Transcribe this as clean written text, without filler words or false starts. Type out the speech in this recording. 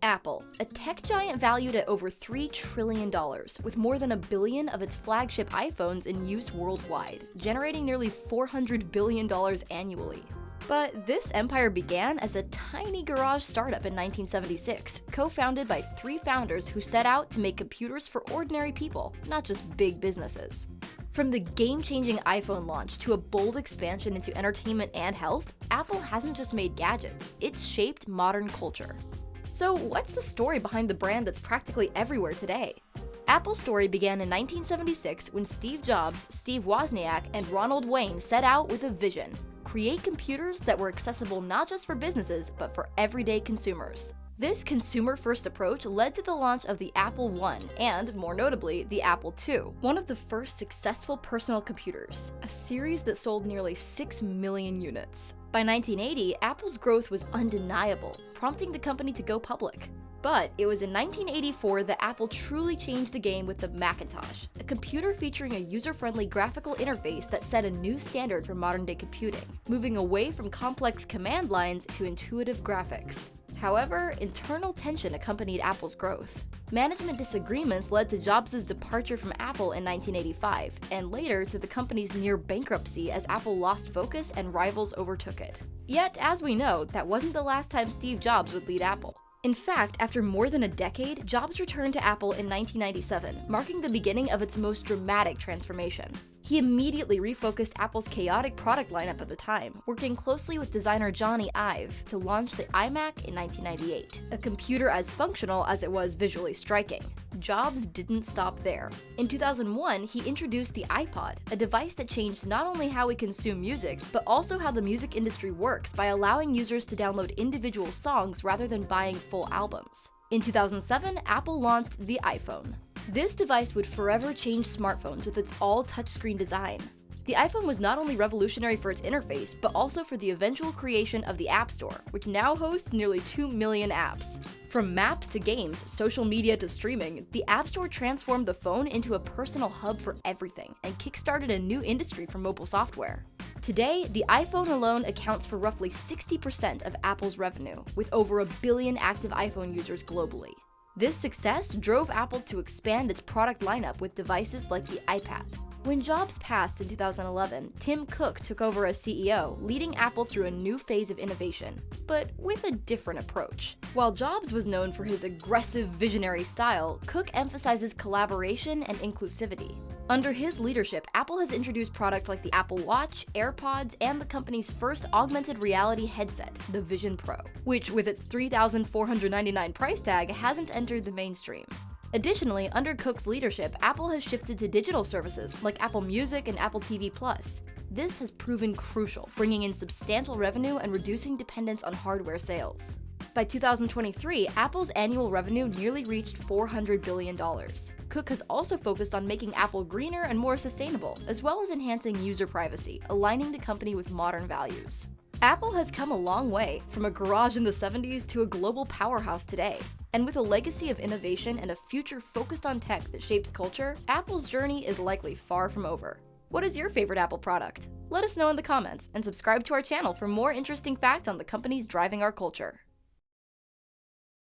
Apple, a tech giant valued at over $3 trillion, with more than 1 billion of its flagship iPhones in use worldwide, generating nearly $400 billion annually. But this empire began as a tiny garage startup in 1976, co-founded by 3 founders who set out to make computers for ordinary people, not just big businesses. From the game-changing iPhone launch to a bold expansion into entertainment and health, Apple hasn't just made gadgets, it's shaped modern culture. So what's the story behind the brand that's practically everywhere today? Apple's story began in 1976 when Steve Jobs, Steve Wozniak, and Ronald Wayne set out with a vision: create computers that were accessible not just for businesses, but for everyday consumers. This consumer-first approach led to the launch of the Apple I and, more notably, the Apple II, one of the first successful personal computers, a series that sold nearly 6 million units. By 1980, Apple's growth was undeniable, prompting the company to go public. But it was in 1984 that Apple truly changed the game with the Macintosh, a computer featuring a user-friendly graphical interface that set a new standard for modern-day computing, moving away from complex command lines to intuitive graphics. However, internal tension accompanied Apple's growth. Management disagreements led to Jobs' departure from Apple in 1985, and later to the company's near bankruptcy as Apple lost focus and rivals overtook it. Yet, as we know, that wasn't the last time Steve Jobs would lead Apple. In fact, after more than a decade, Jobs returned to Apple in 1997, marking the beginning of its most dramatic transformation. He immediately refocused Apple's chaotic product lineup at the time, working closely with designer Johnny Ive to launch the iMac in 1998, a computer as functional as it was visually striking. Jobs didn't stop there. In 2001, he introduced the iPod, a device that changed not only how we consume music, but also how the music industry works by allowing users to download individual songs rather than buying full albums. In 2007, Apple launched the iPhone. This device would forever change smartphones with its all-touchscreen design. The iPhone was not only revolutionary for its interface, but also for the eventual creation of the App Store, which now hosts nearly 2 million apps. From maps to games, social media to streaming, the App Store transformed the phone into a personal hub for everything and kickstarted a new industry for mobile software. Today, the iPhone alone accounts for roughly 60% of Apple's revenue, with over 1 billion active iPhone users globally. This success drove Apple to expand its product lineup with devices like the iPad. When Jobs passed in 2011, Tim Cook took over as CEO, leading Apple through a new phase of innovation, but with a different approach. While Jobs was known for his aggressive, visionary style, Cook emphasizes collaboration and inclusivity. Under his leadership, Apple has introduced products like the Apple Watch, AirPods, and the company's first augmented reality headset, the Vision Pro, which with its $3,499 price tag hasn't entered the mainstream. Additionally, under Cook's leadership, Apple has shifted to digital services like Apple Music and Apple TV+. This has proven crucial, bringing in substantial revenue and reducing dependence on hardware sales. By 2023, Apple's annual revenue nearly reached $400 billion. Cook has also focused on making Apple greener and more sustainable, as well as enhancing user privacy, aligning the company with modern values. Apple has come a long way, from a garage in the 70s to a global powerhouse today. And with a legacy of innovation and a future focused on tech that shapes culture, Apple's journey is likely far from over. What is your favorite Apple product? Let us know in the comments, and subscribe to our channel for more interesting facts on the companies driving our culture.